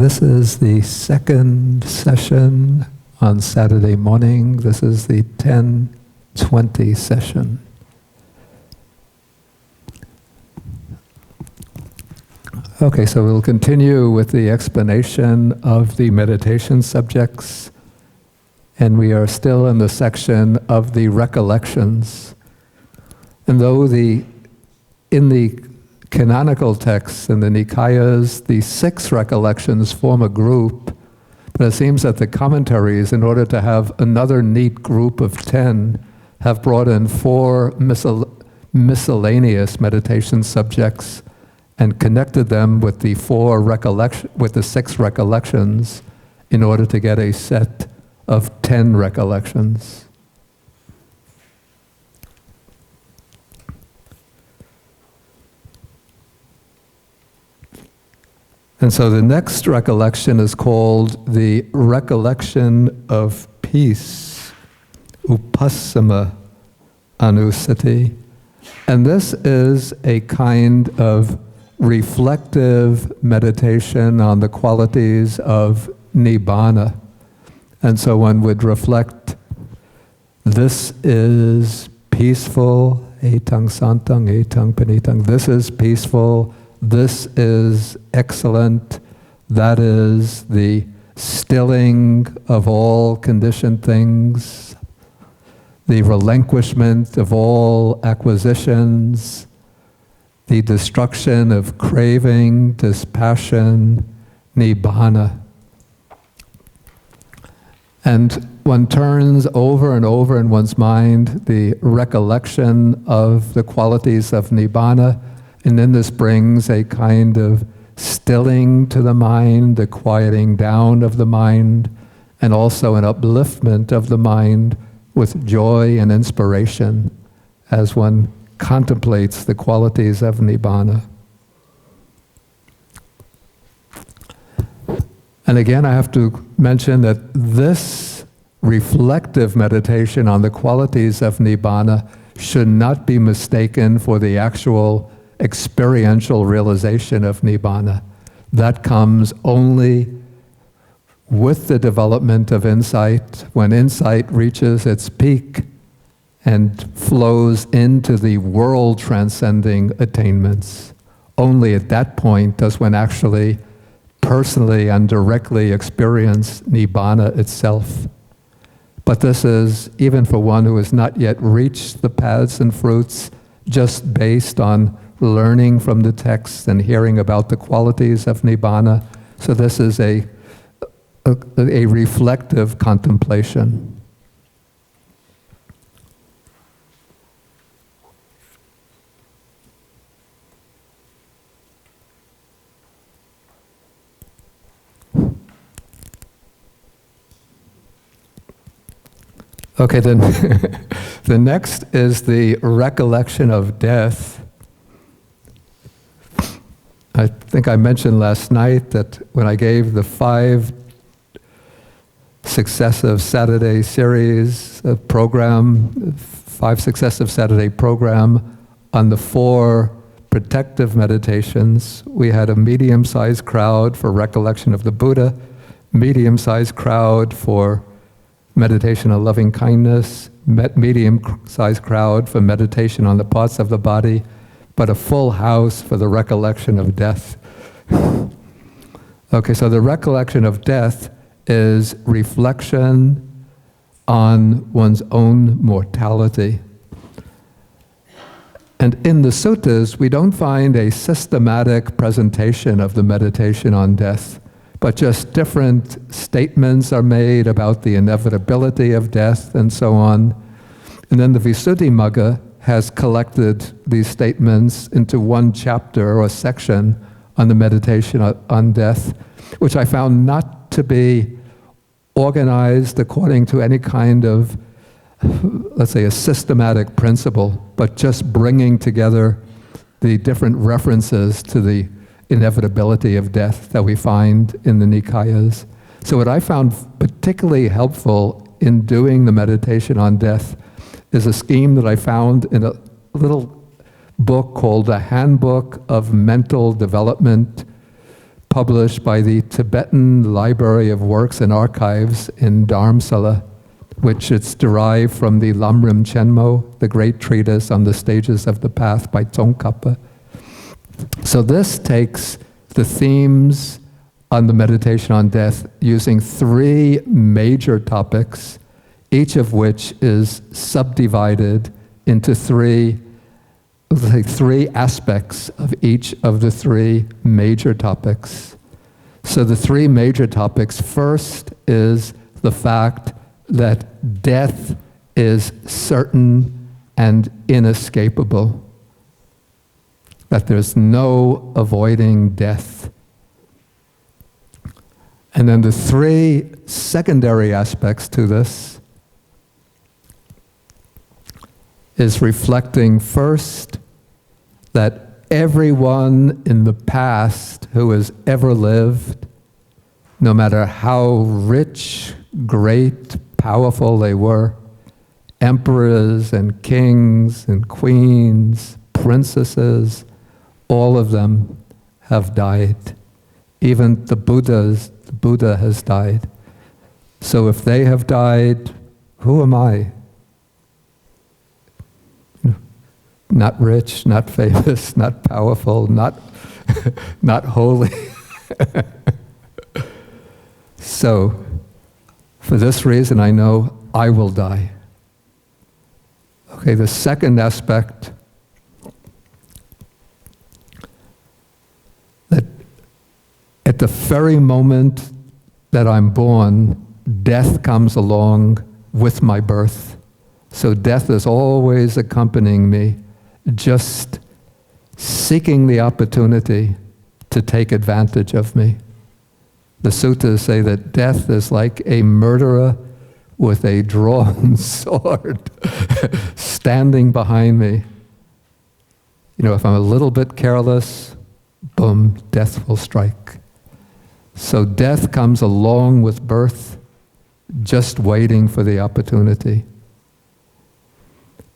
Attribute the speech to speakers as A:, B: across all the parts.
A: This is the second session on Saturday morning. This is the 10:20 session. Okay, so we'll continue with the explanation of the meditation subjects, and we are still in the section of the recollections. And though in the canonical texts in the Nikayas, the 6 recollections form a group, but it seems that the commentaries, in order to have another neat group of 10, have brought in 4 miscellaneous meditation subjects and connected them with the 6 recollections in order to get a set of 10 recollections. And so the next recollection is called the recollection of peace, Vipassana anusati. And this is a kind of reflective meditation on the qualities of nibbana. And so one would reflect, this is peaceful, etang santang, etang panitang, this is peaceful, this is excellent, that is the stilling of all conditioned things, the relinquishment of all acquisitions, the destruction of craving, dispassion, nibbana. And one turns over and over in one's mind the recollection of the qualities of nibbana, and then this brings a kind of stilling to the mind, the quieting down of the mind, and also an upliftment of the mind with joy and inspiration as one contemplates the qualities of nibbana. And again, I have to mention that this reflective meditation on the qualities of nibbana should not be mistaken for the actual experiential realization of nibbana. That comes only with the development of insight, when insight reaches its peak and flows into the world-transcending attainments. Only at that point does one actually personally and directly experience nibbana itself. But this is, even for one who has not yet reached the paths and fruits, just based on learning from the text and hearing about the qualities of nibbana. So this is a reflective contemplation. Okay, then the next is the recollection of death. I think I mentioned last night that when I gave the 5 successive Saturday series program, 5 successive Saturday program on the 4 protective meditations, we had a medium-sized crowd for recollection of the Buddha, medium-sized crowd for meditation on loving kindness, medium-sized crowd for meditation on the parts of the body, but a full house for the recollection of death. Okay, so the recollection of death is reflection on one's own mortality. And in the suttas, we don't find a systematic presentation of the meditation on death, but just different statements are made about the inevitability of death and so on. And then the Visuddhimagga has collected these statements into one chapter or section on the meditation on death, which I found not to be organized according to any kind of, let's say, a systematic principle, but just bringing together the different references to the inevitability of death that we find in the Nikayas. So what I found particularly helpful in doing the meditation on death is a scheme that I found in a little book called The Handbook of Mental Development published by the Tibetan Library of Works and Archives in Dharamsala, which it's derived from the Lamrim Chenmo, the great treatise on the stages of the path by Tsongkhapa. So this takes the themes on the meditation on death using three major topics, each of which is subdivided into three aspects of each of the three major topics. So the three major topics, first is the fact that death is certain and inescapable, that there's no avoiding death. And then the three secondary aspects to this is reflecting first that everyone in the past who has ever lived, no matter how rich, great, powerful they were, emperors and kings and queens, princesses, all of them have died. Even the Buddha has died. So if they have died, who am I? Not rich, not famous, not powerful, not holy. So, for this reason, I know I will die. Okay, the second aspect, that at the very moment that I'm born, death comes along with my birth. So death is always accompanying me, just seeking the opportunity to take advantage of me. The suttas say that death is like a murderer with a drawn sword standing behind me. You know, if I'm a little bit careless, boom, death will strike. So death comes along with birth, just waiting for the opportunity.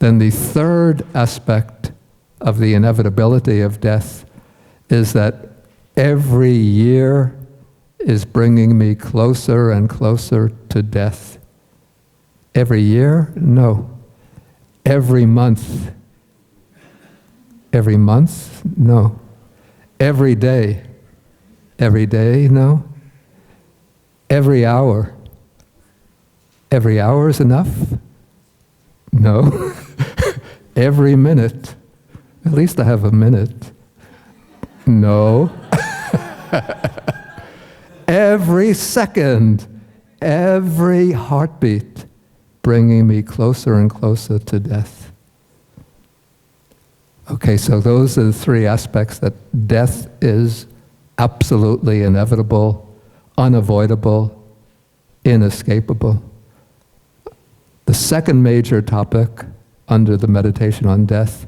A: Then the third aspect of the inevitability of death is that every year is bringing me closer and closer to death. Every year? No. Every month. Every month? No. Every day? Every day? No. Every hour? Every hour is enough? No. Every minute? At least I have a minute. No. Every second, every heartbeat, bringing me closer and closer to death. Okay, so those are the three aspects: that death is absolutely inevitable, unavoidable, inescapable. The second major topic under the meditation on death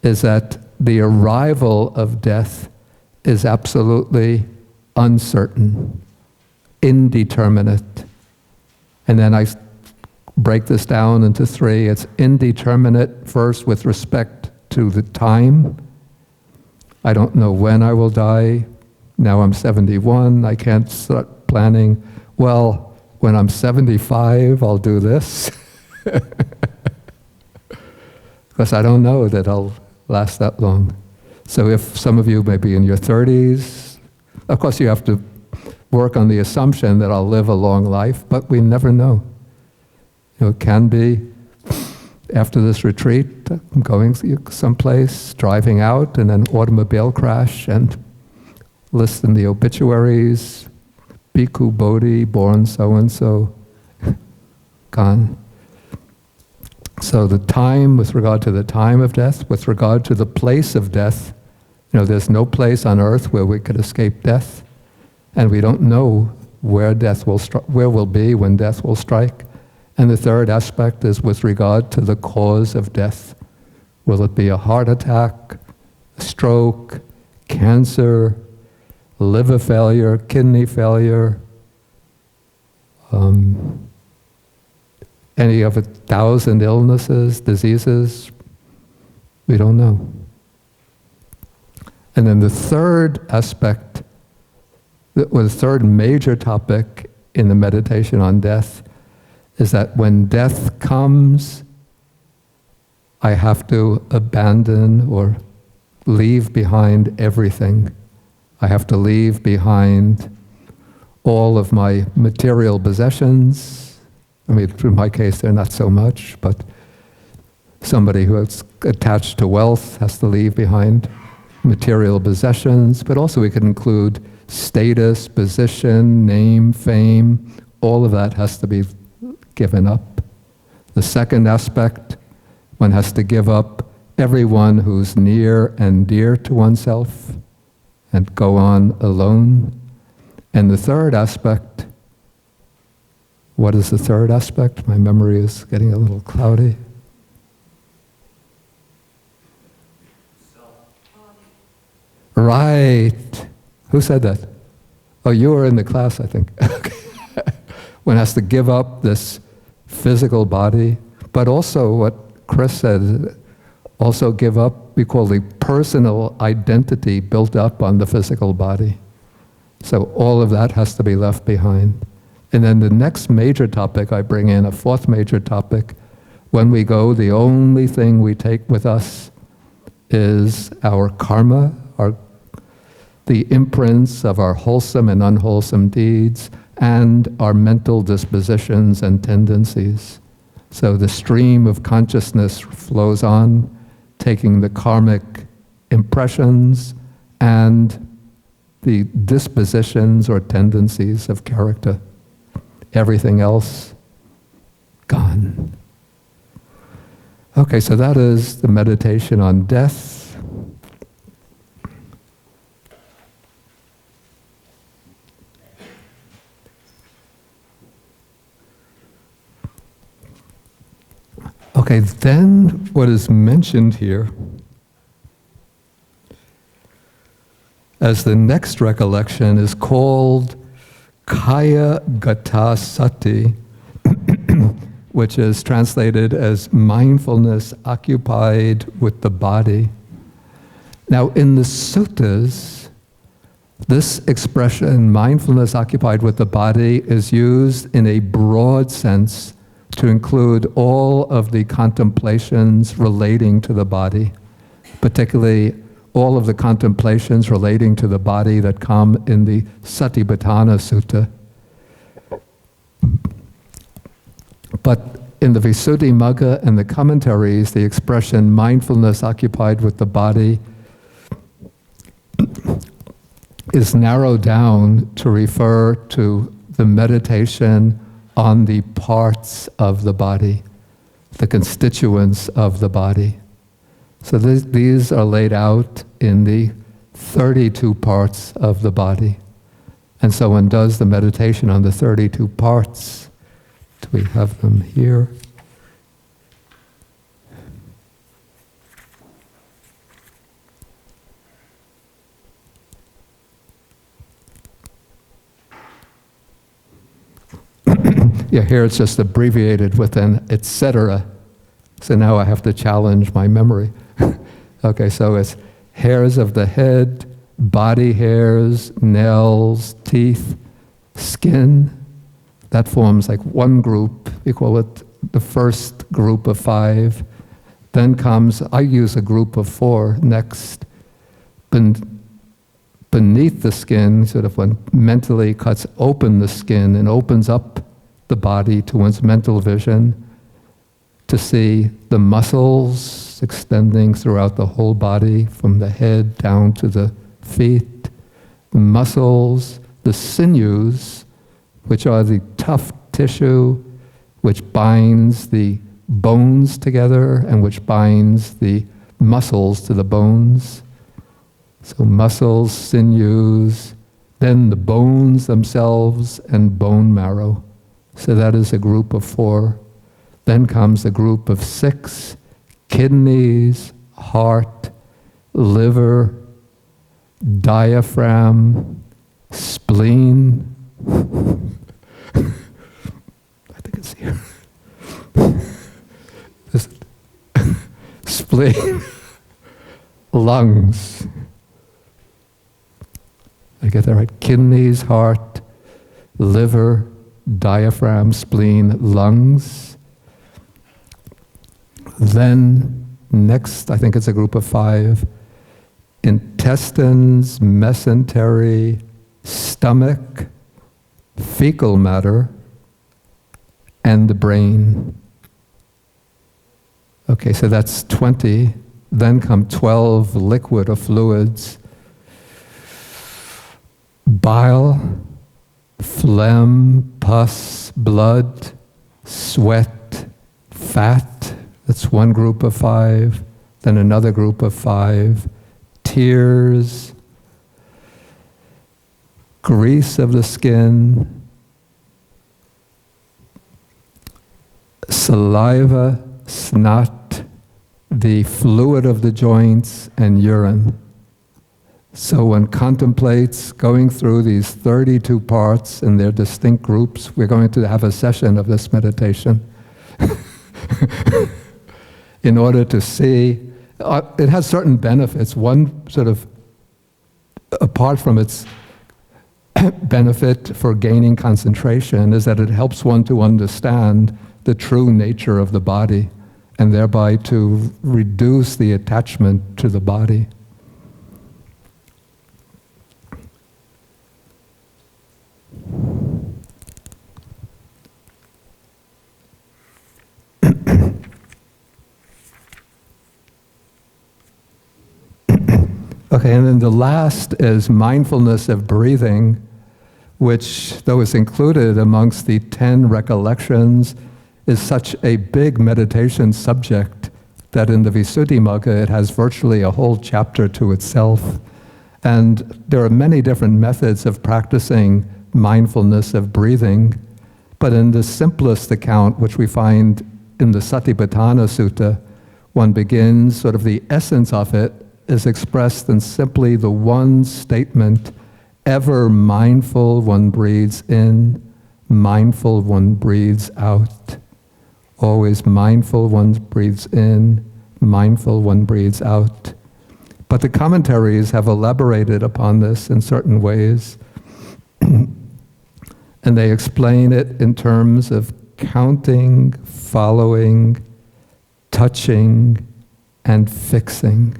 A: is that the arrival of death is absolutely uncertain, indeterminate. And then I break this down into three. It's indeterminate first with respect to the time. I don't know when I will die. Now I'm 71. I can't start planning, well, when I'm 75, I'll do this. Because I don't know that I'll last that long. So if some of you may be in your 30s, of course you have to work on the assumption that I'll live a long life, but we never know. You know, it can be after this retreat, I'm going someplace, driving out, and an automobile crash, and listen the obituaries, Bhikkhu Bodhi, born so-and-so, gone. So the time, with regard to the time of death, with regard to the place of death, you know, there's no place on earth where we could escape death, and we don't know where death will where we'll be when death will strike. And the third aspect is with regard to the cause of death. Will it be a heart attack, a stroke, cancer, liver failure, kidney failure, any of 1,000 illnesses, diseases? We don't know. And then the third aspect The third major topic in the meditation on death is that when death comes, I have to abandon or leave behind everything. I have to leave behind all of my material possessions. I mean, in my case, they're not so much, but somebody who is attached to wealth has to leave behind material possessions, but also we could include status, position, name, fame. All of that has to be given up. The second aspect, one has to give up everyone who's near and dear to oneself and go on alone. And the third aspect, what is the third aspect? My memory is getting a little cloudy. Right. Who said that? Oh, you were in the class, I think. One has to give up this physical body, but also what Chris said, also give up, we call the personal identity built up on the physical body. So all of that has to be left behind. And then the next major topic I bring in, a fourth major topic, when we go, the only thing we take with us is our karma, the imprints of our wholesome and unwholesome deeds, and our mental dispositions and tendencies. So the stream of consciousness flows on, taking the karmic impressions and the dispositions or tendencies of character. Everything else, gone. Okay, so that is the meditation on death. Okay, then what is mentioned here as the next recollection is called Kaya Gata Sati, which is translated as mindfulness occupied with the body. Now, in the suttas, this expression, mindfulness occupied with the body, is used in a broad sense to include all of the contemplations relating to the body, particularly all of the contemplations relating to the body that come in the Satipatthana Sutta. But in the Visuddhimagga and the commentaries, the expression mindfulness occupied with the body is narrowed down to refer to the meditation on the parts of the body, the constituents of the body. So these are laid out in the 32 parts of the body. And so one does the meditation on the 32 parts. Do we have them here? Yeah, here it's just abbreviated with an etc. So now I have to challenge my memory. Okay, so it's hairs of the head, body hairs, nails, teeth, skin. That forms like one group. We call it the first group of 5. Then comes, I use a group of 4 next. Beneath the skin, sort of one mentally cuts open the skin and opens up the body to one's mental vision to see the muscles extending throughout the whole body from the head down to the feet, the muscles, the sinews, which are the tough tissue which binds the bones together and which binds the muscles to the bones. So muscles, sinews, then the bones themselves and bone marrow. So that is a group of 4. Then comes a group of 6, kidneys, heart, liver, diaphragm, spleen. I think it's here. Spleen, lungs, get that right? Kidneys, heart, liver, diaphragm, spleen, lungs. Then next, I think it's a group of 5, intestines, mesentery, stomach, fecal matter, and the brain. Okay, so that's 20. Then come 12 liquid or fluids. Bile, phlegm, pus, blood, sweat, fat. That's one group of 5. Then another group of 5. Tears, grease of the skin, saliva, snot, the fluid of the joints, and urine. So one contemplates going through these 32 parts in their distinct groups. We're going to have a session of this meditation in order to see. It has certain benefits. One sort of, apart from its benefit for gaining concentration, is that it helps one to understand the true nature of the body, and thereby to reduce the attachment to the body. Okay, and then the last is mindfulness of breathing, which, though it's included amongst the 10 recollections, is such a big meditation subject that in the Visuddhimagga it has virtually a whole chapter to itself. And there are many different methods of practicing mindfulness of breathing, but in the simplest account, which we find in the Satipatthana Sutta, one begins, sort of the essence of it is expressed in simply the one statement: ever mindful one breathes in, mindful one breathes out. Always mindful one breathes in, mindful one breathes out. But the commentaries have elaborated upon this in certain ways, and they explain it in terms of counting, following, touching, and fixing.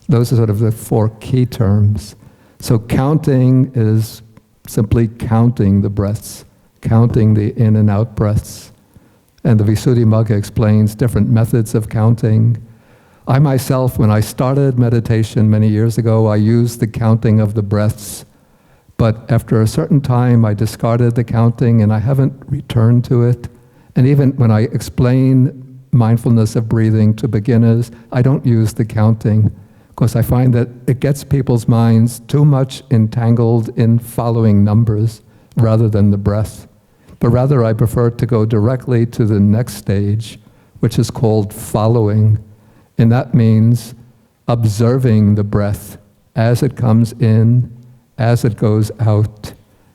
A: Those are sort of the 4 key terms. So counting is simply counting the breaths, counting the in and out breaths. And the Visuddhimagga explains different methods of counting. I myself, when I started meditation many years ago, I used the counting of the breaths. But after a certain time, I discarded the counting and I haven't returned to it. And even when I explain mindfulness of breathing to beginners, I don't use the counting, because I find that it gets people's minds too much entangled in following numbers rather than the breath. But rather, I prefer to go directly to the next stage, which is called following. And that means observing the breath as it comes in, as it goes out.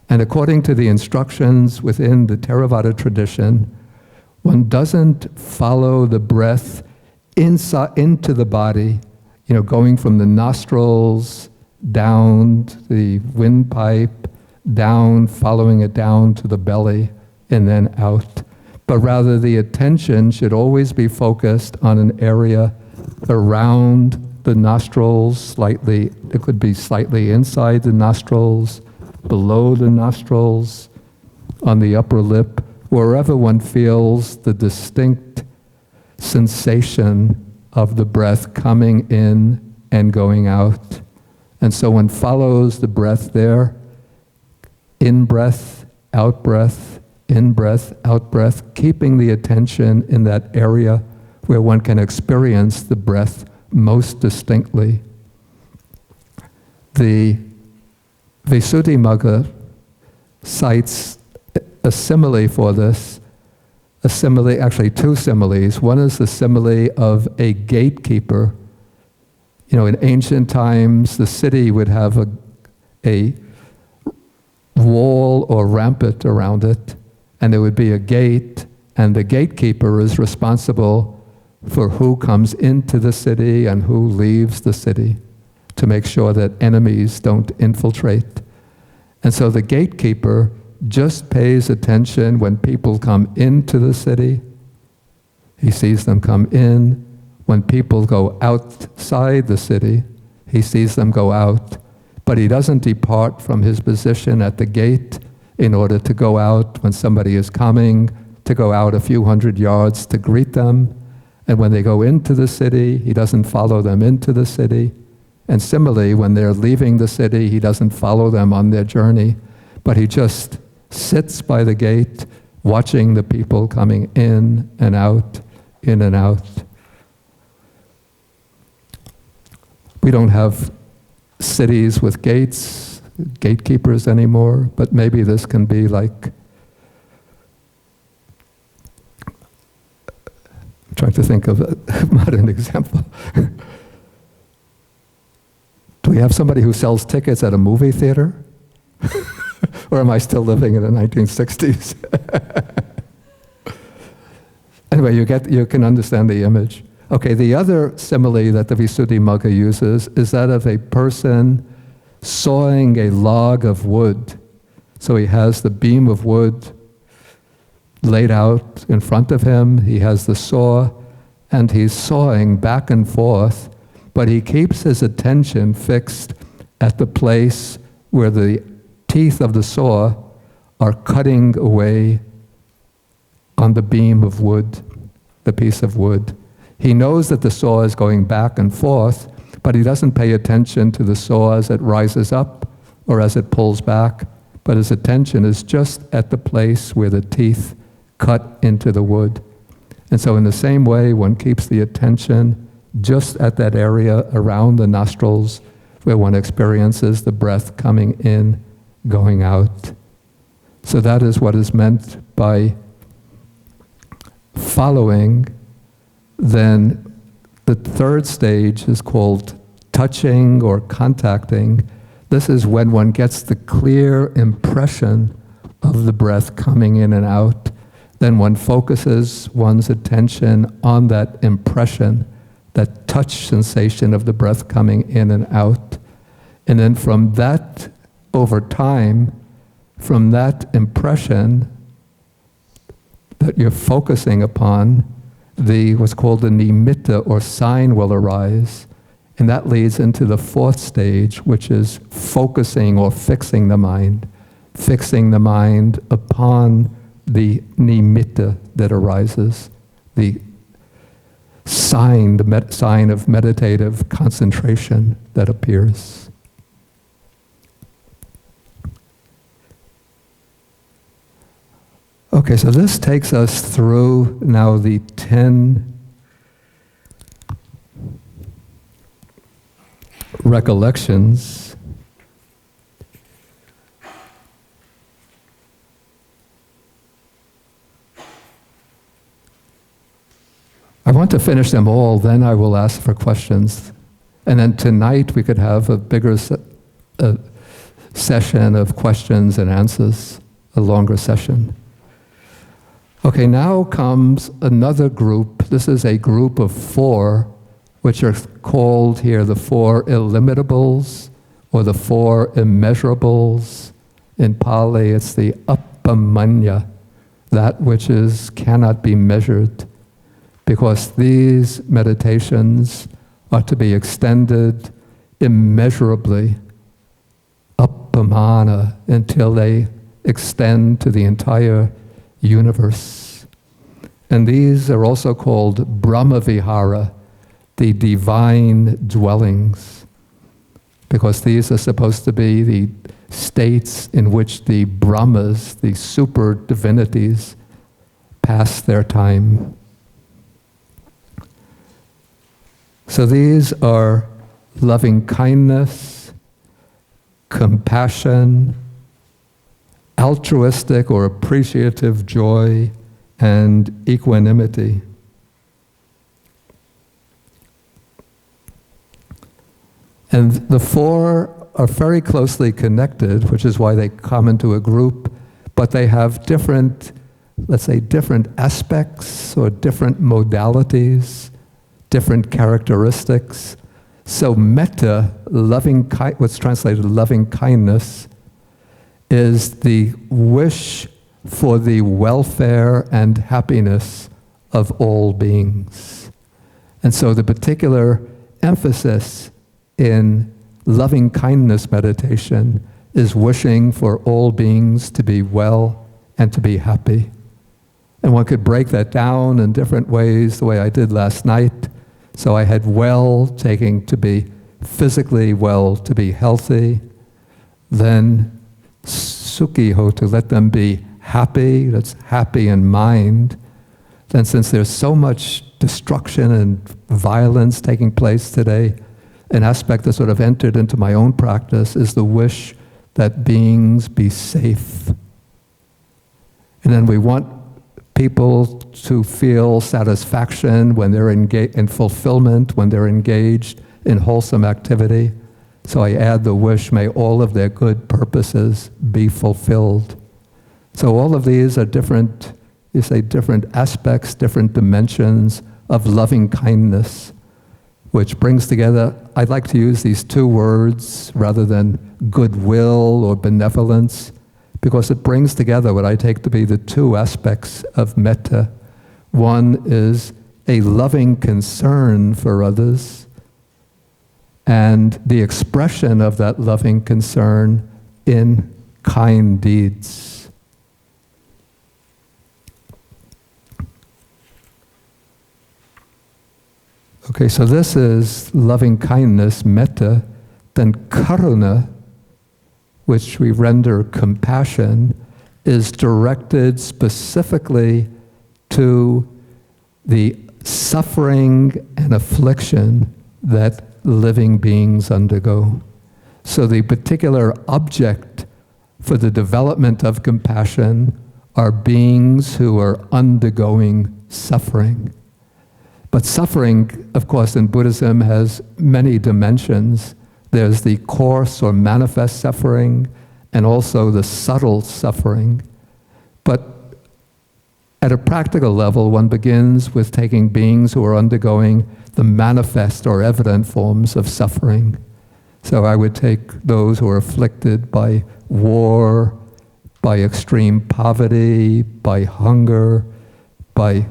A: And according to the instructions within the Theravada tradition, one doesn't follow the breath inside into the body, going from the nostrils down to the windpipe, down, following it down to the belly, and then out. But rather, the attention should always be focused on an area around the nostrils, slightly, it could be slightly inside the nostrils, below the nostrils, on the upper lip, wherever one feels the distinct sensation of the breath coming in and going out. And so one follows the breath there, in breath, out breath, in breath, out breath, keeping the attention in that area where one can experience the breath most distinctly. The Visuddhimagga cites a simile for this, a simile, actually 2 similes. One is the simile of a gatekeeper. In ancient times, the city would have a wall or rampart around it, and there would be a gate, and the gatekeeper is responsible for who comes into the city and who leaves the city, to make sure that enemies don't infiltrate. And so the gatekeeper just pays attention when people come into the city. He sees them come in. When people go outside the city, he sees them go out. But he doesn't depart from his position at the gate in order to go out when somebody is coming, to go out a few hundred yards to greet them. And when they go into the city, he doesn't follow them into the city. And similarly, when they're leaving the city, he doesn't follow them on their journey, but he just sits by the gate, watching the people coming in and out, in and out. We don't have cities with gates, gatekeepers anymore, but maybe this can be like, I'm trying to think of a modern example. Do we have somebody who sells tickets at a movie theater? Or am I still living in the 1960s? Anyway, you can understand the image. Okay, the other simile that the Visuddhimagga uses is that of a person sawing a log of wood. So he has the beam of wood laid out in front of him, he has the saw, and he's sawing back and forth, but he keeps his attention fixed at the place where the teeth of the saw are cutting away on the beam of wood, the piece of wood. He knows that the saw is going back and forth, but he doesn't pay attention to the saw as it rises up or as it pulls back, but his attention is just at the place where the teeth cut into the wood. And so in the same way, one keeps the attention just at that area around the nostrils where one experiences the breath coming in, going out. So that is what is meant by following. Then the third stage is called touching or contacting. This is when one gets the clear impression of the breath coming in and out. Then one focuses one's attention on that impression, that touch sensation of the breath coming in and out. And then from that, over time, from that impression that you're focusing upon, what's called the nimitta or sign will arise. And that leads into the fourth stage, which is focusing or fixing the mind upon the nimitta that arises, the sign of meditative concentration that appears. Okay, so this takes us through now the 10 recollections. I want to finish them all, then I will ask for questions. And then tonight we could have a bigger session of questions and answers, a longer session. Okay, now comes another group. This is a group of 4, which are called here the 4 illimitables, or the 4 immeasurables. In Pali, it's the appamanya, that which cannot be measured, because these meditations are to be extended immeasurably, appamana, until they extend to the entire universe. And these are also called Brahmavihara, the divine dwellings, because these are supposed to be the states in which the Brahmas, the super divinities, pass their time. So these are loving kindness, compassion, altruistic or appreciative joy, and equanimity. And the 4 are very closely connected, which is why they come into a group, but they have different, let's say, different aspects or different modalities, different characteristics. So metta, what's translated loving kindness, is the wish for the welfare and happiness of all beings. And so the particular emphasis in loving kindness meditation is wishing for all beings to be well and to be happy. And one could break that down in different ways, the way I did last night. So I had well, taking to be physically well, to be healthy. Then sukhiho, to let them be happy, that's happy in mind. Then since there's so much destruction and violence taking place today, an aspect that sort of entered into my own practice is the wish that beings be safe. And then we want people to feel satisfaction when they're engaged in fulfillment, when they're engaged in wholesome activity. So I add the wish, may all of their good purposes be fulfilled. So all of these are different, you say, different aspects, different dimensions of loving kindness, which brings together, I'd like to use these two words rather than goodwill or benevolence, because it brings together what I take to be the two aspects of metta. One is a loving concern for others, and the expression of that loving concern in kind deeds. Okay, so this is loving kindness, metta. Then karuna, which we render compassion, is directed specifically to the suffering and affliction that living beings undergo. So the particular object for the development of compassion are beings who are undergoing suffering. But suffering, of course, in Buddhism has many dimensions. There's the coarse or manifest suffering, and also the subtle suffering. But at a practical level, one begins with taking beings who are undergoing the manifest or evident forms of suffering. So I would take those who are afflicted by war, by extreme poverty, by hunger, by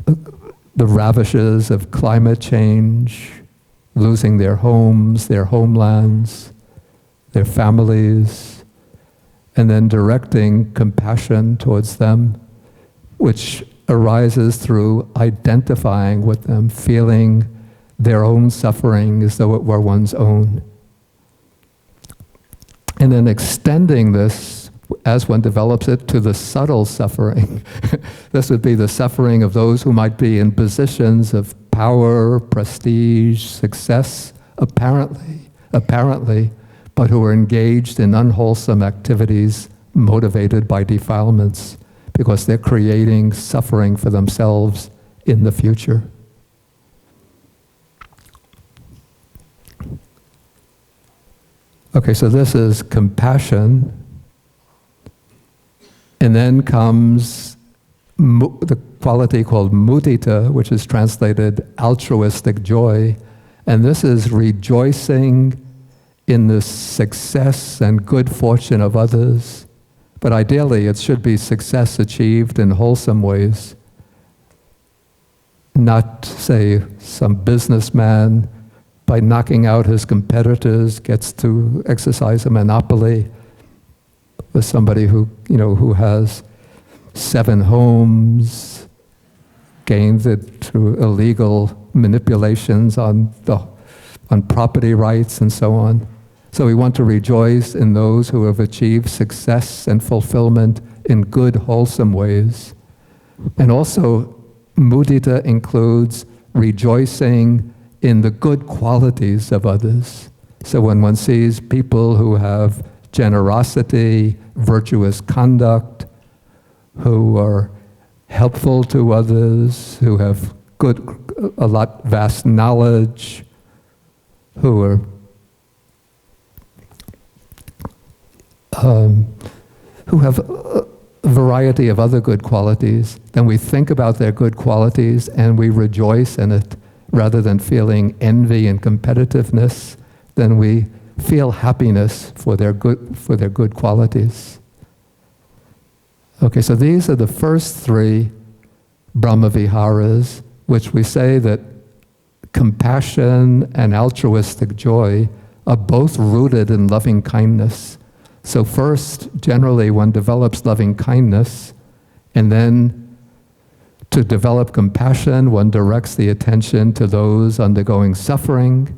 A: the ravages of climate change, losing their homes, their homelands, their families, and then directing compassion towards them, which arises through identifying with them, feeling their own suffering as though it were one's own. And then extending this, as one develops it, to the subtle suffering. This would be the suffering of those who might be in positions of power, prestige, success, apparently, but who are engaged in unwholesome activities motivated by defilements because they're creating suffering for themselves in the future. Okay, so this is compassion. And then comes the quality called mudita, which is translated altruistic joy. And this is rejoicing in the success and good fortune of others. But ideally, it should be success achieved in wholesome ways. Not, say, some businessman, by knocking out his competitors, gets to exercise a monopoly. With somebody who has 7 homes, gained it through illegal manipulations on property rights and so on. So we want to rejoice in those who have achieved success and fulfillment in good, wholesome ways. And also, mudita includes rejoicing in the good qualities of others. So when one sees people who have generosity, virtuous conduct, who are helpful to others, who have vast knowledge, who are who have a variety of other good qualities, then we think about their good qualities and we rejoice in it rather than feeling envy and competitiveness. Then we feel happiness for their good qualities. Okay, so these are the first three Brahmaviharas, which we say that compassion and altruistic joy are both rooted in loving kindness. So first, generally, one develops loving kindness, and then to develop compassion, one directs the attention to those undergoing suffering.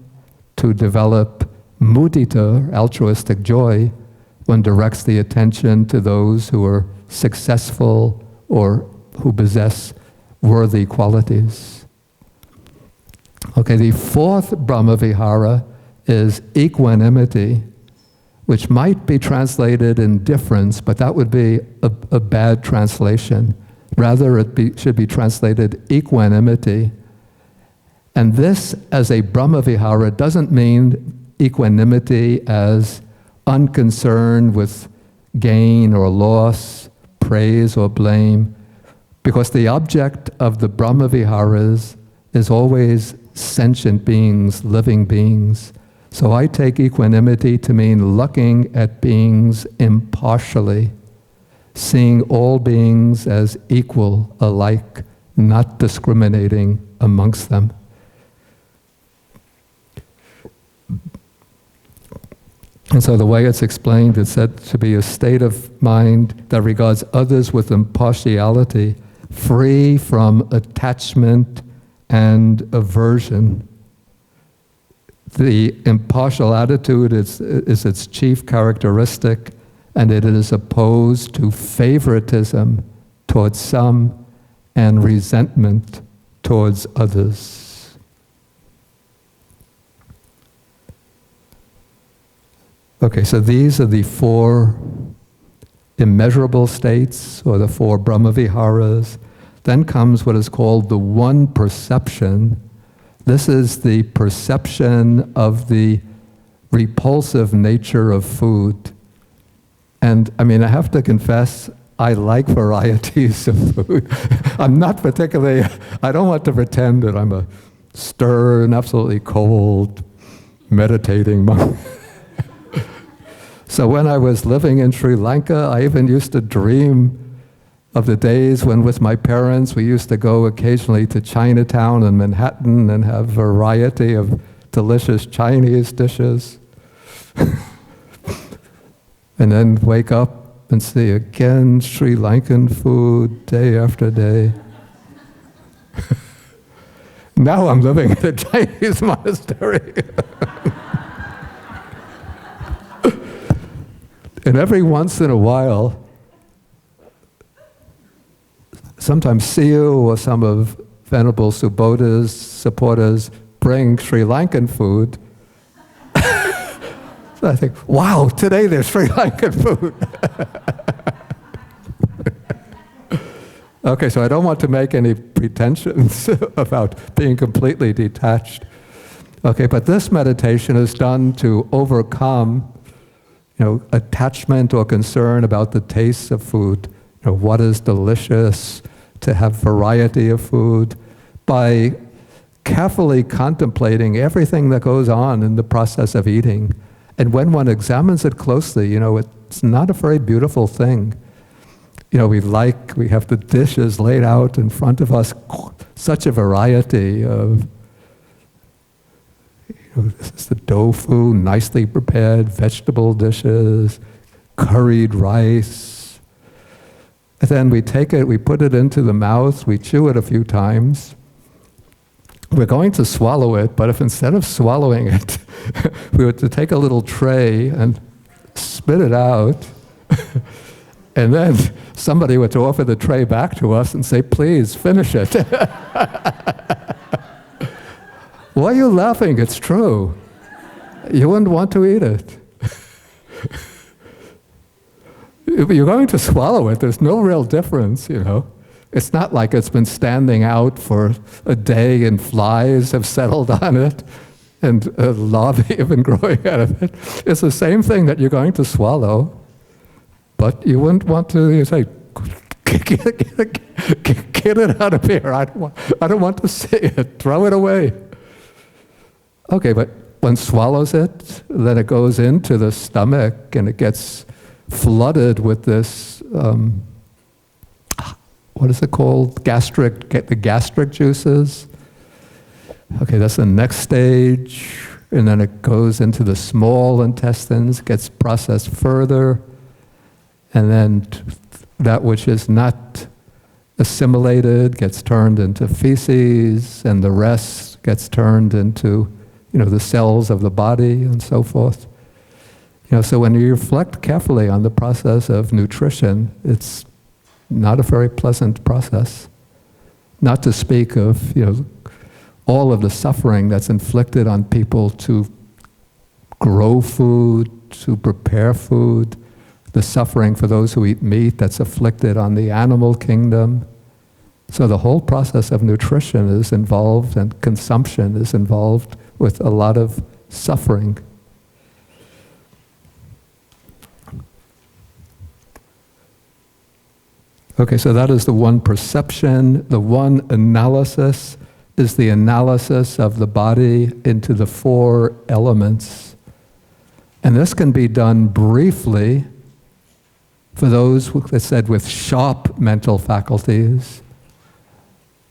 A: To develop mudita, altruistic joy, one directs the attention to those who are successful or who possess worthy qualities. Okay, the fourth Brahmavihara is equanimity, which might be translated indifference, but that would be a bad translation. Rather, should be translated equanimity. And this, as a Brahmavihara, doesn't mean equanimity as unconcerned with gain or loss, praise or blame, because the object of the Brahmaviharas is always sentient beings, living beings. So I take equanimity to mean looking at beings impartially, seeing all beings as equal, alike, not discriminating amongst them. And so the way it's explained, it's said to be a state of mind that regards others with impartiality, free from attachment and aversion. The impartial attitude is its chief characteristic, and it is opposed to favoritism towards some and resentment towards others. Okay, so these are the four immeasurable states, or the four Brahmaviharas. Then comes what is called the one perception. This is the perception of the repulsive nature of food. And I mean, I have to confess, I like varieties of food. I'm not particularly, I don't want to pretend that I'm a stern, absolutely cold, meditating monk. So when I was living in Sri Lanka, I even used to dream of the days when with my parents we used to go occasionally to Chinatown and Manhattan and have a variety of delicious Chinese dishes. And then wake up and see again Sri Lankan food day after day. Now I'm living in a Chinese monastery. And every once in a while, sometimes Siu or some of Venerable Subodha's supporters bring Sri Lankan food. So I think, wow, today there's Sri Lankan food. Okay, so I don't want to make any pretensions about being completely detached. Okay, but this meditation is done to overcome attachment or concern about the taste of food, what is delicious, to have variety of food, by carefully contemplating everything that goes on in the process of eating. And when one examines it closely, it's not a very beautiful thing. We have the dishes laid out in front of us, such a variety of this is the tofu, nicely prepared vegetable dishes, curried rice. And then we take it, we put it into the mouth, we chew it a few times. We're going to swallow it, but if instead of swallowing it, we were to take a little tray and spit it out, and then somebody were to offer the tray back to us and say, please, finish it. Why are you laughing? It's true. You wouldn't want to eat it. If you're going to swallow it, there's no real difference, It's not like it's been standing out for a day and flies have settled on it and larvae have been growing out of it. It's the same thing that you're going to swallow, but you wouldn't want to say, get it out of here. I don't want to see it. Throw it away. Okay, but one swallows it, then it goes into the stomach and it gets flooded with this, what is it called? The gastric juices. Okay, that's the next stage. And then it goes into the small intestines, gets processed further. And then that which is not assimilated gets turned into feces, and the rest gets turned into, the cells of the body and so forth. So when you reflect carefully on the process of nutrition, it's not a very pleasant process. Not to speak of, all of the suffering that's inflicted on people to grow food, to prepare food, the suffering for those who eat meat that's afflicted on the animal kingdom. So the whole process of nutrition is involved, and consumption is involved with a lot of suffering. Okay, so that is the one perception. The one analysis is the analysis of the body into the four elements. And this can be done briefly for those, that said, with sharp mental faculties,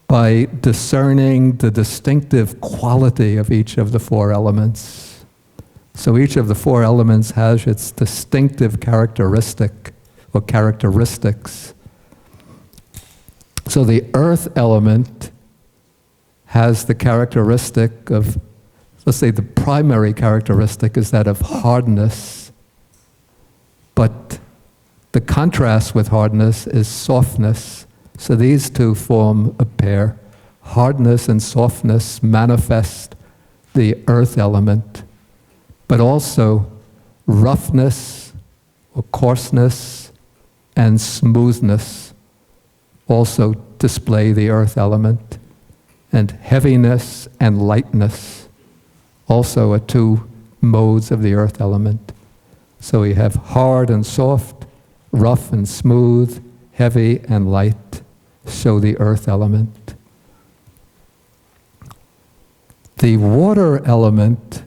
A: by discerning the distinctive quality of each of the four elements. So each of the four elements has its distinctive characteristic or characteristics. So the earth element has the characteristic of, let's say the primary characteristic is that of hardness, but the contrast with hardness is softness. So these two form a pair. Hardness and softness manifest the earth element, but also roughness or coarseness and smoothness also display the earth element. And heaviness and lightness also are two modes of the earth element. So we have hard and soft, rough and smooth, heavy and light, show the earth element. The water element,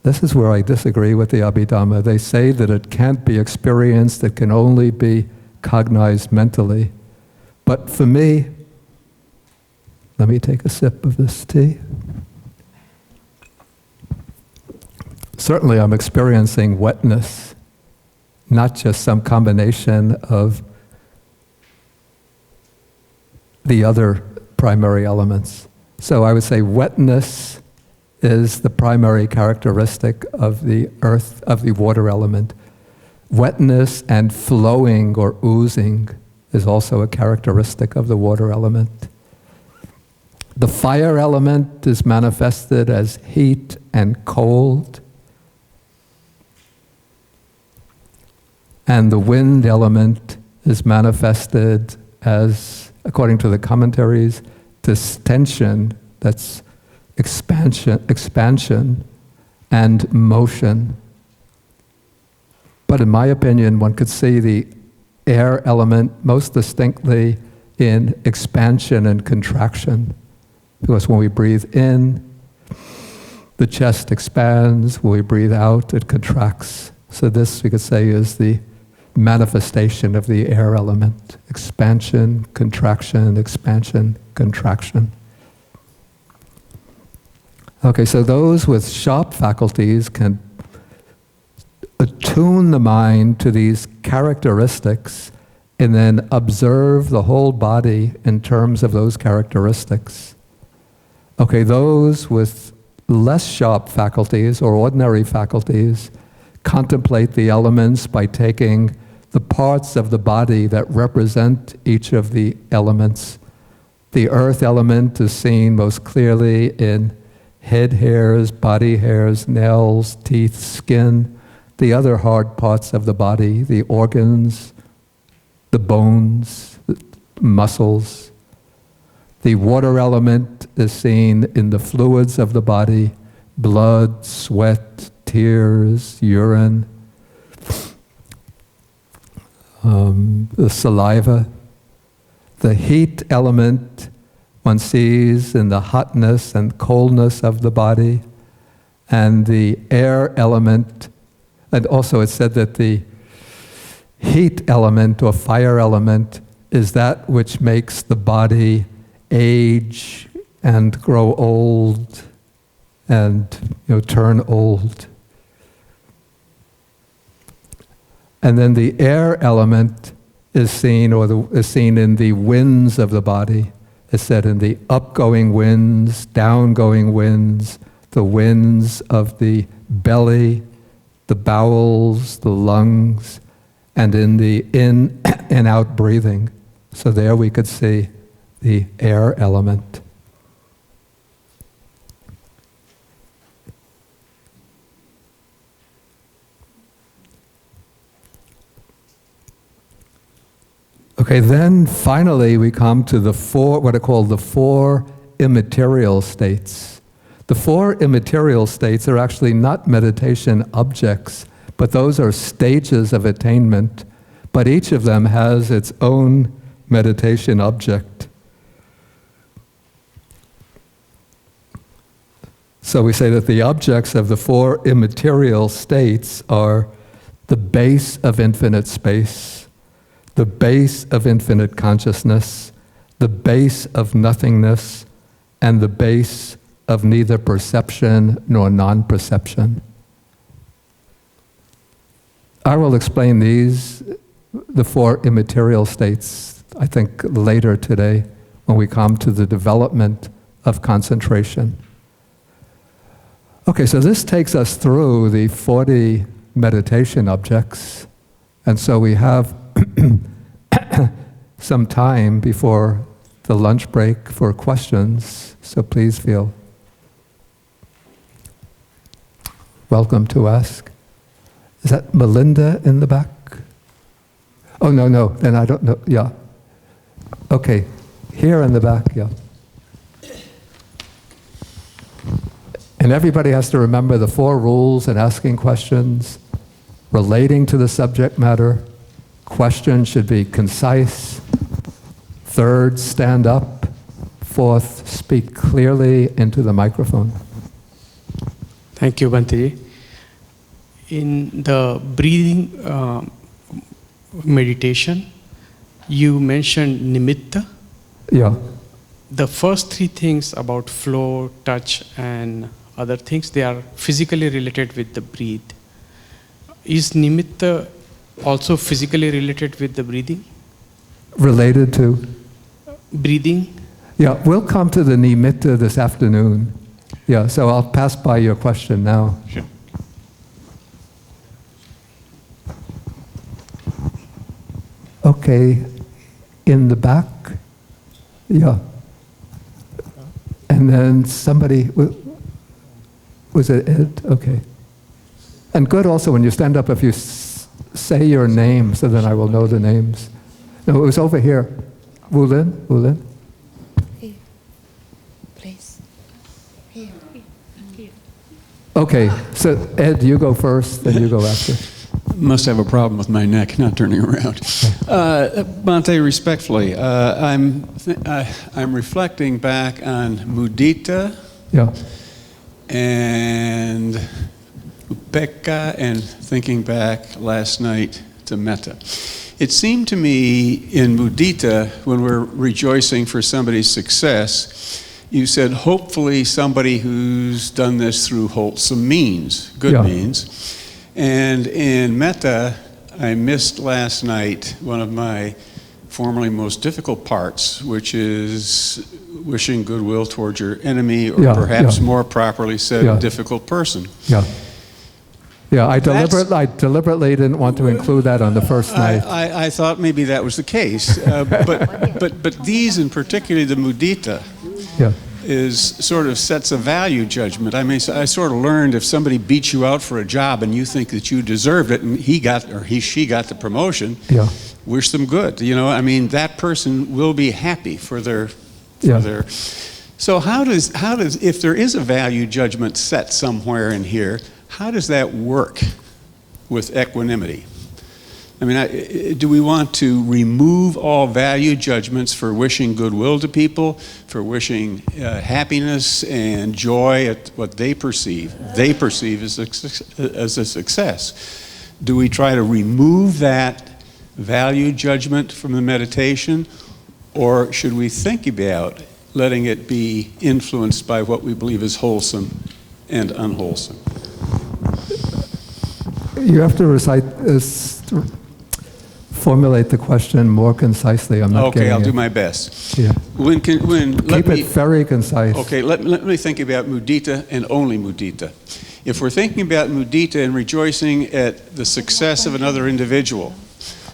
A: this is where I disagree with the Abhidhamma. They say that it can't be experienced, it can only be cognized mentally. But for me, let me take a sip of this tea. Certainly I'm experiencing wetness, not just some combination of the other primary elements. So I would say wetness is the primary characteristic of the earth, of the water element. Wetness and flowing or oozing is also a characteristic of the water element. The fire element is manifested as heat and cold. And the wind element is manifested as, according to the commentaries, distension, that's expansion and motion. But in my opinion, one could see the air element most distinctly in expansion and contraction. Because when we breathe in, the chest expands. When we breathe out, it contracts. So this, we could say, is the manifestation of the air element. Expansion, contraction, expansion, contraction. Okay, so those with sharp faculties can attune the mind to these characteristics and then observe the whole body in terms of those characteristics. Okay, those with less sharp faculties or ordinary faculties contemplate the elements by taking the parts of the body that represent each of the elements. The earth element is seen most clearly in head hairs, body hairs, nails, teeth, skin, the other hard parts of the body, the organs, the bones, the muscles. The water element is seen in the fluids of the body, blood, sweat, tears, urine, the saliva. The heat element one sees in the hotness and coldness of the body, and the air element, and also it said that the heat element or fire element is that which makes the body age and grow old and turn old. And then the air element is seen is seen in the winds of the body. It's said in the upgoing winds, downgoing winds, the winds of the belly, the bowels, the lungs, and in the in and out breathing. So there we could see the air element. Okay, then finally we come to the what are called the four immaterial states. The four immaterial states are actually not meditation objects, but those are stages of attainment, but each of them has its own meditation object. So we say that the objects of the four immaterial states are the base of infinite space, the base of infinite consciousness, the base of nothingness, and the base of neither perception nor non-perception. I will explain the four immaterial states, I think later today, when we come to the development of concentration. Okay, so this takes us through the 40 meditation objects, and so we have some time before the lunch break for questions, so please feel welcome to ask. Is that Melinda in the back? Oh, no, then I don't know, yeah. Okay, here in the back, yeah. And everybody has to remember the four rules in asking questions, relating to the subject matter. Questions should be concise. Third, stand up. Fourth, speak clearly into the microphone.
B: Thank you, Bhante. In the breathing meditation, you mentioned nimitta.
A: Yeah.
B: The first three things about flow, touch, and other things, they are physically related with the breathe. Is nimitta also physically related with the breathing?
A: Related to?
B: Breathing?
A: Yeah, we'll come to the nimitta this afternoon. Yeah, so I'll pass by your question now.
B: Sure.
A: Okay, in the back? Yeah. And then somebody, was it Ed? Okay. And good also when you stand up if you say your name, so then I will know the names. No, it was over here. Wu Lin?
C: Here, please. Here.
A: Okay, so Ed, you go first, then you go after.
D: Must have a problem with my neck, not turning around. Bhante, respectfully, I'm reflecting back on mudita
A: Yeah.
D: and upekkha and thinking back last night to metta. It seemed to me in mudita, when we're rejoicing for somebody's success, you said hopefully somebody who's done this through wholesome means, good means. And in metta, I missed last night one of my formerly most difficult parts, which is wishing goodwill towards your enemy, or perhaps more properly said, difficult person.
A: Yeah. Yeah, I deliberately didn't want to include that on the first night.
D: I thought maybe that was the case, but these, and particularly the mudita, is sort of sets a value judgment. I mean, I sort of learned if somebody beats you out for a job and you think that you deserved it, and she got the promotion, wish them good. You know, I mean, that person will be happy for their. So how does if there is a value judgment set somewhere in here, how does that work with equanimity? I mean, do we want to remove all value judgments for wishing goodwill to people, for wishing happiness and joy at what they perceive as a success? Do we try to remove that value judgment from the meditation, or should we think about letting it be influenced by what we believe is wholesome and unwholesome?
A: You have to formulate the question more concisely. I'm not
D: Okay,
A: getting
D: I'll
A: it.
D: do my best.
A: Yeah.
D: Let
A: Keep
D: me,
A: it very concise.
D: okay, let me think about mudita and only mudita. If we're thinking about mudita and rejoicing at the success of another individual,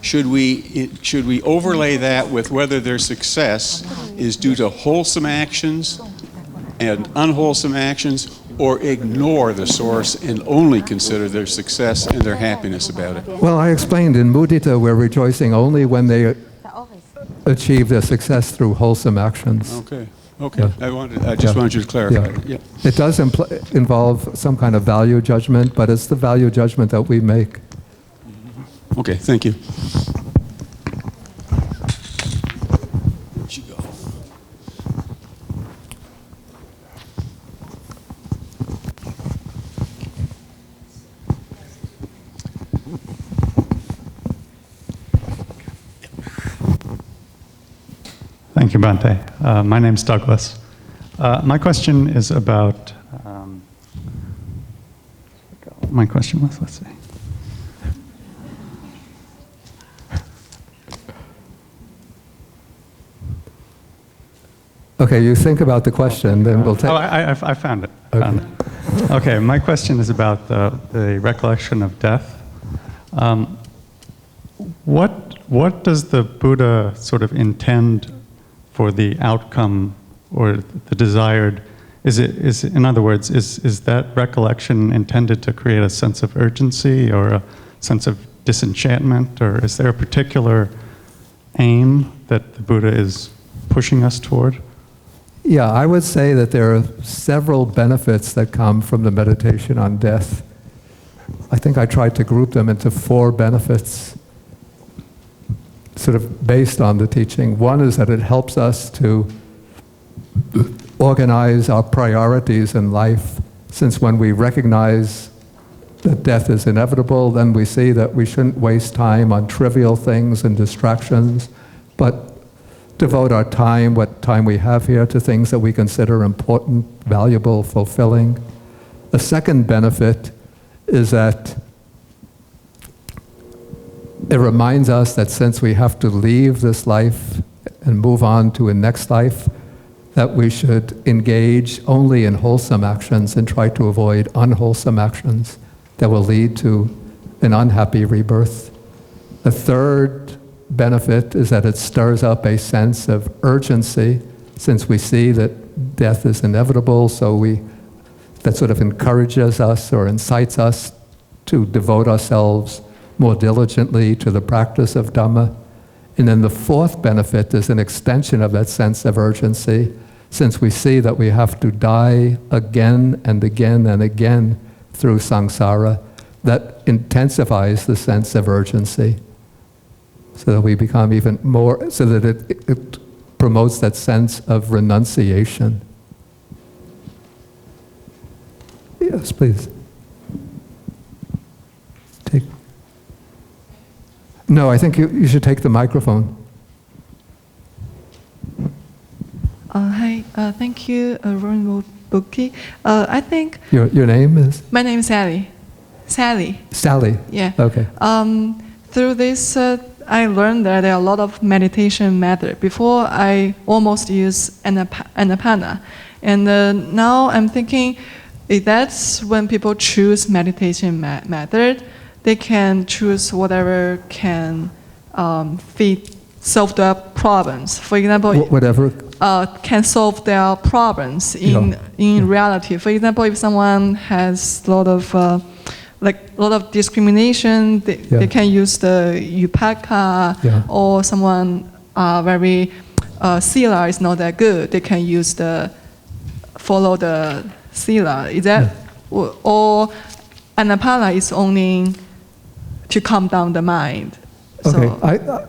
D: should we overlay that with whether their success is due to wholesome actions and unwholesome actions, or ignore the source and only consider their success and their happiness about it?
A: Well, I explained in mudita we're rejoicing only when they achieve their success through wholesome actions.
D: Okay.
A: Yeah.
D: I just wanted you to clarify.
A: Yeah.
D: Yeah.
A: It does involve some kind of value judgment, but it's the value judgment that we make.
D: Okay, thank you. Where'd you go?
E: Thank you, Bhante. My name's Douglas. My question is about, my question was, let's see.
A: Okay, you think about the question, then we'll take...
E: Oh, I found it.
A: Okay.
E: Found it. Okay, my question is about the recollection of death. What does the Buddha sort of intend for the outcome or the desired? In other words, is that recollection intended to create a sense of urgency or a sense of disenchantment, or is there a particular aim that the Buddha is pushing us toward?
A: Yeah, I would say that there are several benefits that come from the meditation on death. I think I tried to group them into 4 benefits, sort of based on the teaching. One is that it helps us to organize our priorities in life, since when we recognize that death is inevitable, then we see that we shouldn't waste time on trivial things and distractions, but devote our time, what time we have here, to things that we consider important, valuable, fulfilling. The second benefit is that it reminds us that since we have to leave this life and move on to a next life, that we should engage only in wholesome actions and try to avoid unwholesome actions that will lead to an unhappy rebirth. The third benefit is that it stirs up a sense of urgency, since we see that death is inevitable, so that sort of encourages us or incites us to devote ourselves more diligently to the practice of Dhamma. And then the fourth benefit is an extension of that sense of urgency, since we see that we have to die again and again and again through samsara. That intensifies the sense of urgency, so that we become even more, so that it promotes that sense of renunciation. Yes, please. No, I think you should take the microphone.
F: Hi, thank you, Ron Buki. I think...
A: Your name is?
F: My name is Sally. Sally.
A: Sally?
F: Yeah.
A: Okay.
F: Through this, I learned that there are a lot of meditation methods. Before, I almost used Anapana. And now I'm thinking, if that's when people choose meditation method, they can choose whatever can solve their problems. For example,
A: whatever
F: can solve their problems in reality. For example, if someone has a lot of discrimination, they can use the Upaka, or someone very sila is not that good, they can use follow the sila. Is that or Anapana is only to calm down the mind?
A: Okay,
F: So,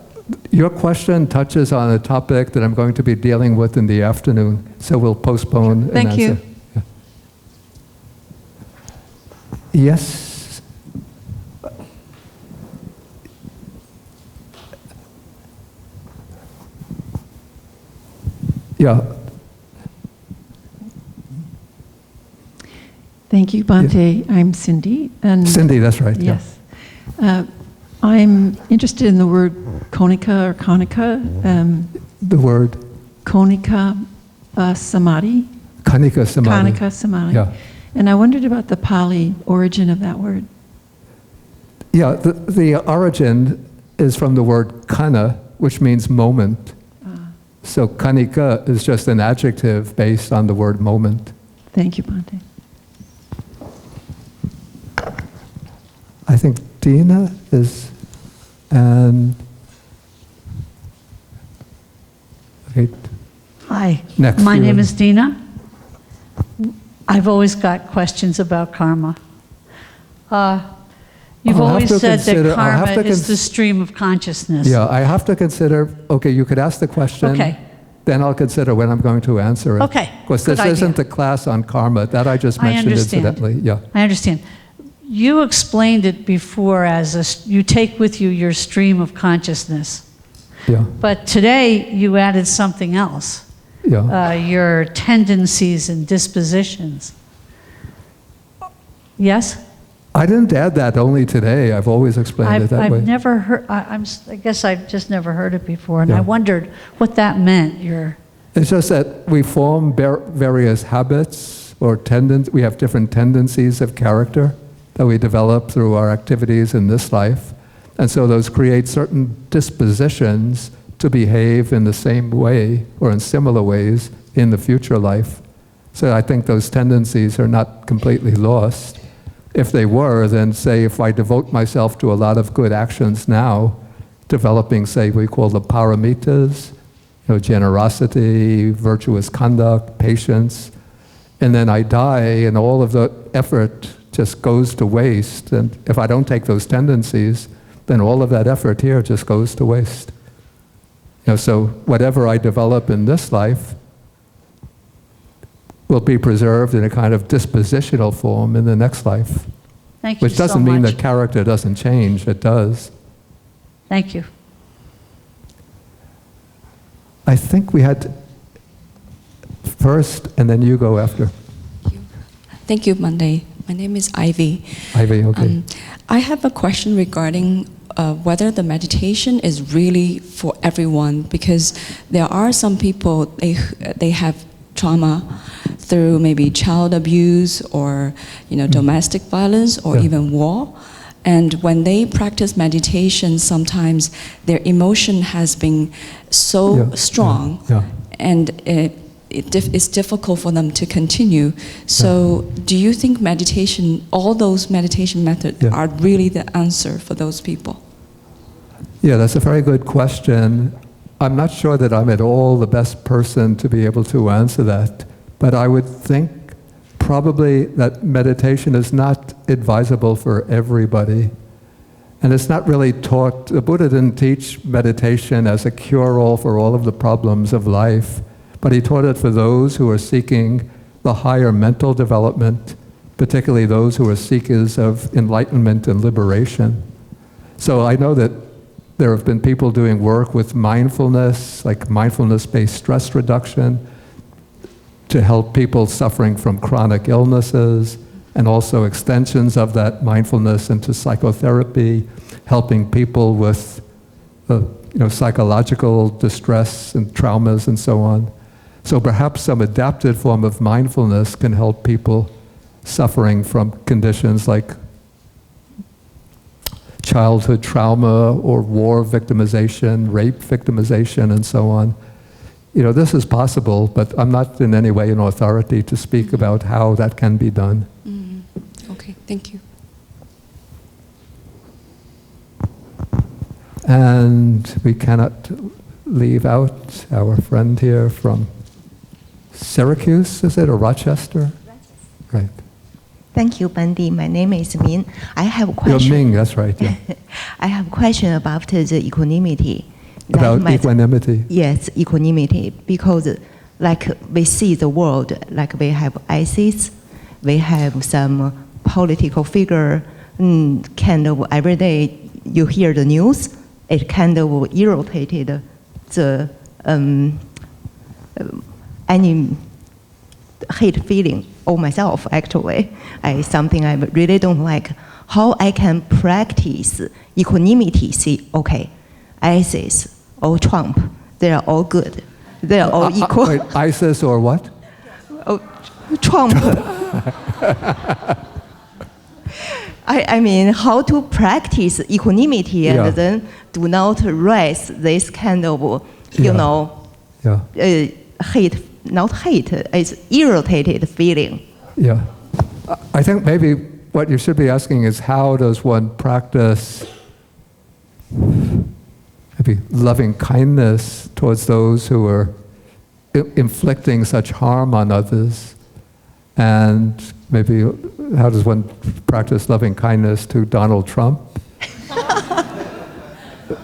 A: your question touches on a topic that I'm going to be dealing with in the afternoon, so we'll postpone an
F: Thank you.
A: answer. Yeah. Yes? Yeah,
G: Thank you, Bhante. I'm Cindy. And
A: Cindy, that's right. yeah.
G: Yes. I'm interested in the word konika or konika.
A: The word
G: Konika samadhi.
A: kanika samadhi.
G: Konika samadhi.
A: Yeah.
G: And I wondered about the Pali origin of that word.
A: Yeah, the origin is from the word kana, which means moment. So kanika is just an adjective based on the word moment.
G: Thank you, Bhante.
A: I think Dina is, and okay,
H: Hi,
A: Next,
H: my
A: you
H: name
A: will.
H: is Dina. I've always got questions about karma. You've
A: I'll have
H: always
A: to
H: said
A: consider-
H: that
A: I'll have
H: karma
A: to
H: is the stream of consciousness.
A: yeah, I have to consider, okay, you could ask the question.
H: Okay.
A: Then I'll consider when I'm going to answer it.
H: Okay,
A: Because
H: good
A: this isn't
H: idea.
A: the class on karma, that I just
H: I
A: mentioned
H: understand.
A: incidentally, yeah.
H: I understand. You explained it before as you take with you your stream of consciousness.
A: Yeah,
H: But today you added something else,
A: yeah.
H: your tendencies and dispositions. Yes?
A: I didn't add that only today, I've always explained it that way.
H: I've never heard, I guess I've just never heard it before, and I
A: Yeah.
H: wondered what that meant,
A: It's just that we form various habits or we have different tendencies of character that we develop through our activities in this life. And so those create certain dispositions to behave in the same way or in similar ways in the future life. So I think those tendencies are not completely lost. If they were, then say if I devote myself to a lot of good actions now, developing, say, we call the paramitas, generosity, virtuous conduct, patience, and then I die and all of the effort just goes to waste. And if I don't take those tendencies, then all of that effort here just goes to waste. So whatever I develop in this life will be preserved in a kind of dispositional form in the next life.
H: Thank you
A: Which doesn't
H: so
A: mean
H: much.
A: that character doesn't change, it does.
H: Thank you.
A: I think we had first, and then you go after.
I: Thank you, Monday. My name is Ivy.
A: Ivy, okay.
I: I have a question regarding whether the meditation is really for everyone, because there are some people, they have trauma through maybe child abuse or domestic violence or
A: Yeah.
I: even war. And when they practice meditation, sometimes their emotion has been so
A: Yeah,
I: strong,
A: yeah.
I: and it's difficult for them to continue. So do you think meditation, all those meditation methods
A: Yeah.
I: are really the answer for those people?
A: Yeah, that's a very good question. I'm not sure that I'm at all the best person to be able to answer that, but I would think probably that meditation is not advisable for everybody. And it's not really taught, the Buddha didn't teach meditation as a cure-all for all of the problems of life, but he taught it for those who are seeking the higher mental development, particularly those who are seekers of enlightenment and liberation. So I know that there have been people doing work with mindfulness, like mindfulness-based stress reduction, to help people suffering from chronic illnesses, and also extensions of that mindfulness into psychotherapy, helping people with psychological distress and traumas and so on. So perhaps some adapted form of mindfulness can help people suffering from conditions like childhood trauma or war victimization, rape victimization, and so on. This is possible, but I'm not in any way an authority to speak about how that can be done.
I: Okay, thank you.
A: And we cannot leave out our friend here from Syracuse, is it, or Rochester? Right.
C: Thank you, Bandy. My name is Min. I have a question.
A: You're Ming, that's right. Yeah.
C: I have a question about the equanimity.
A: About equanimity.
C: Yes, equanimity. Because like we see the world, like we have ISIS, we have some political figure, kind of every day you hear the news, it kind of irritated the any hate feeling of myself, actually. Something I really don't like. How I can practice equanimity, see, okay, ISIS or Trump, they are all good. They are all equal.
A: Wait, ISIS or what?
C: Oh, Trump. I mean, how to practice equanimity and then do not raise this kind of, hate, not hate, it's irritated feeling.
A: Yeah. I think maybe what you should be asking is how does one practice maybe loving kindness towards those who are inflicting such harm on others, and maybe how does one practice loving kindness to Donald Trump?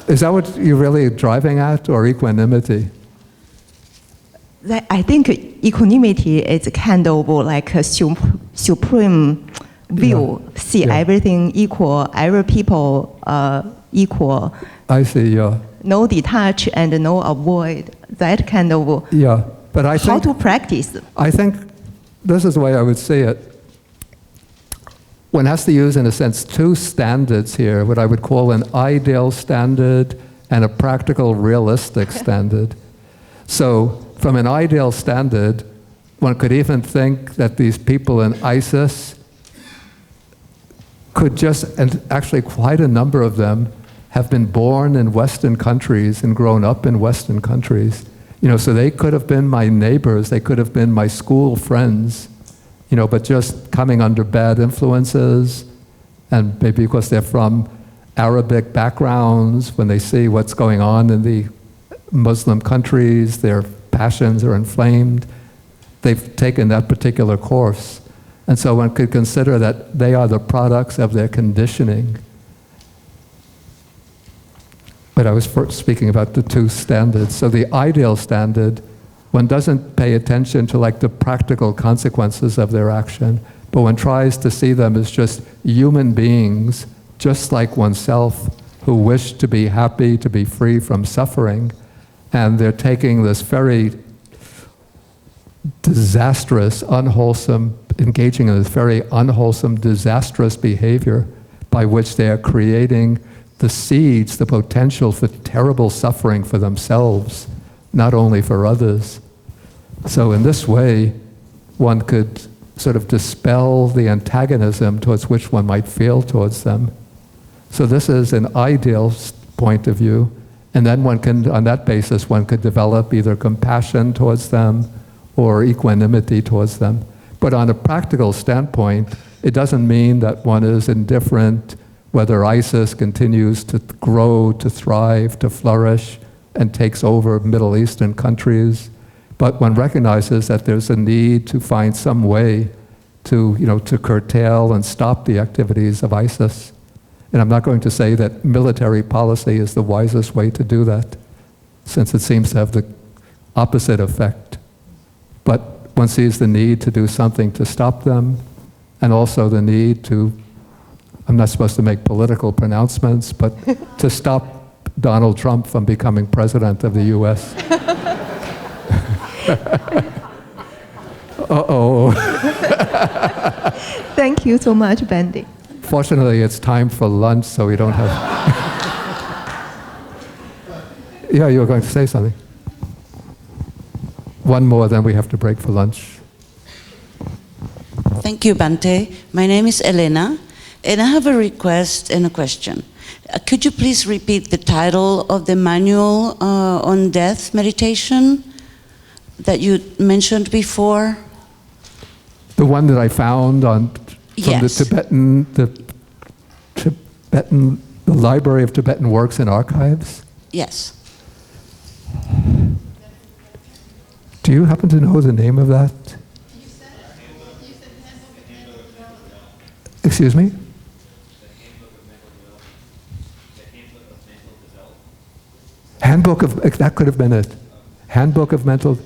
A: Is that what you're really driving at, or equanimity?
C: I think equanimity is kind of like a supreme view, see everything equal, every people equal.
A: I see, yeah.
C: No detach and no avoid, that kind of
A: but I think,
C: how to practice.
A: I think this is the way I would see it. One has to use, in a sense, two standards here, what I would call an ideal standard and a practical, realistic standard. So, from an ideal standard, one could even think that these people in ISIS could just, and actually quite a number of them, have been born in Western countries and grown up in Western countries. So they could have been my neighbors, they could have been my school friends, but just coming under bad influences, and maybe because they're from Arabic backgrounds, when they see what's going on in the Muslim countries, their passions are inflamed, they've taken that particular course. And so one could consider that they are the products of their conditioning. But I was first speaking about the two standards. So the ideal standard, one doesn't pay attention to like the practical consequences of their action, but one tries to see them as just human beings, just like oneself, who wish to be happy, to be free from suffering. And they're taking this very disastrous, unwholesome, engaging in this very unwholesome, disastrous behavior by which they are creating the seeds, the potential for terrible suffering for themselves, not only for others. So in this way, one could sort of dispel the antagonism towards which one might feel towards them. So this is an ideal point of view. And then one can, on that basis, one could develop either compassion towards them or equanimity towards them. But on a practical standpoint, it doesn't mean that one is indifferent whether ISIS continues to grow, to thrive, to flourish, and takes over Middle Eastern countries. But one recognizes that there's a need to find some way to, to curtail and stop the activities of ISIS. And I'm not going to say that military policy is the wisest way to do that, since it seems to have the opposite effect. But one sees the need to do something to stop them, and also the need to, I'm not supposed to make political pronouncements, but to stop Donald Trump from becoming president of the US. Uh-oh.
C: Thank you so much, Bandy.
A: Fortunately, it's time for lunch, so we don't have... Yeah, you were going to say something. One more, then we have to break for lunch.
J: Thank you, Bante. My name is Elena, and I have a request and a question. Could you please repeat the title of the manual on death meditation that you mentioned before?
A: The one that I found on from the Library of Tibetan Works and Archives?
J: Yes.
A: Do you happen to know the name of that? Excuse me? Handbook of, that could have been it. Handbook of mental,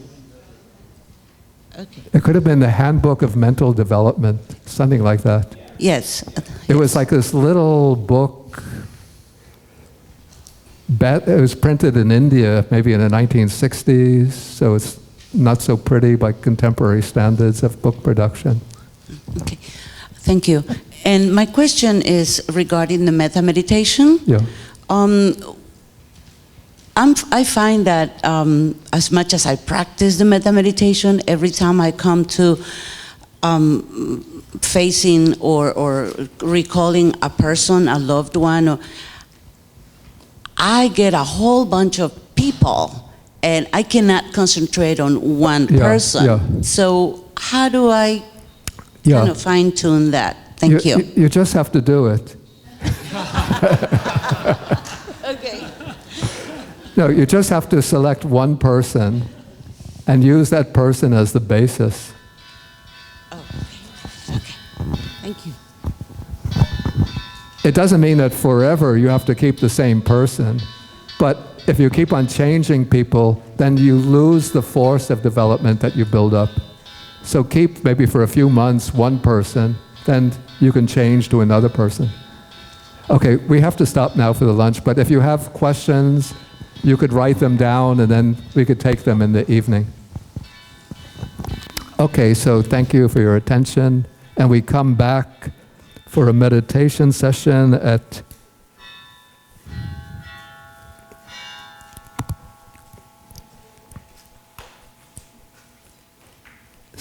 J: Okay.
A: it could have been the Handbook of Mental Development, something like that.
J: Yes.
A: It was like this little book. It was printed in India, maybe in the 1960s, so it's not so pretty by contemporary standards of book production.
J: Okay. Thank you. And my question is regarding the metta meditation.
A: Yeah.
J: I find that as much as I practice the metta meditation, every time I come to facing or recalling a person, a loved one, I get a whole bunch of people, and I cannot concentrate on one person.
A: Yeah.
J: So how do I kind of fine-tune that? Thank you.
A: You just have to do it.
J: Okay.
A: No, you just have to select one person and use that person as the basis.
J: Oh, okay. Thank you.
A: It doesn't mean that forever you have to keep the same person, but if you keep on changing people, then you lose the force of development that you build up. So keep maybe for a few months one person, then you can change to another person. Okay, we have to stop now for the lunch, but if you have questions, you could write them down and then we could take them in the evening. Okay, so thank you for your attention, and we come back for a meditation session at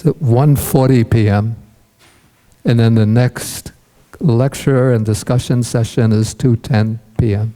A: 1:40 p.m. And then the next lecture and discussion session is 2:10 p.m.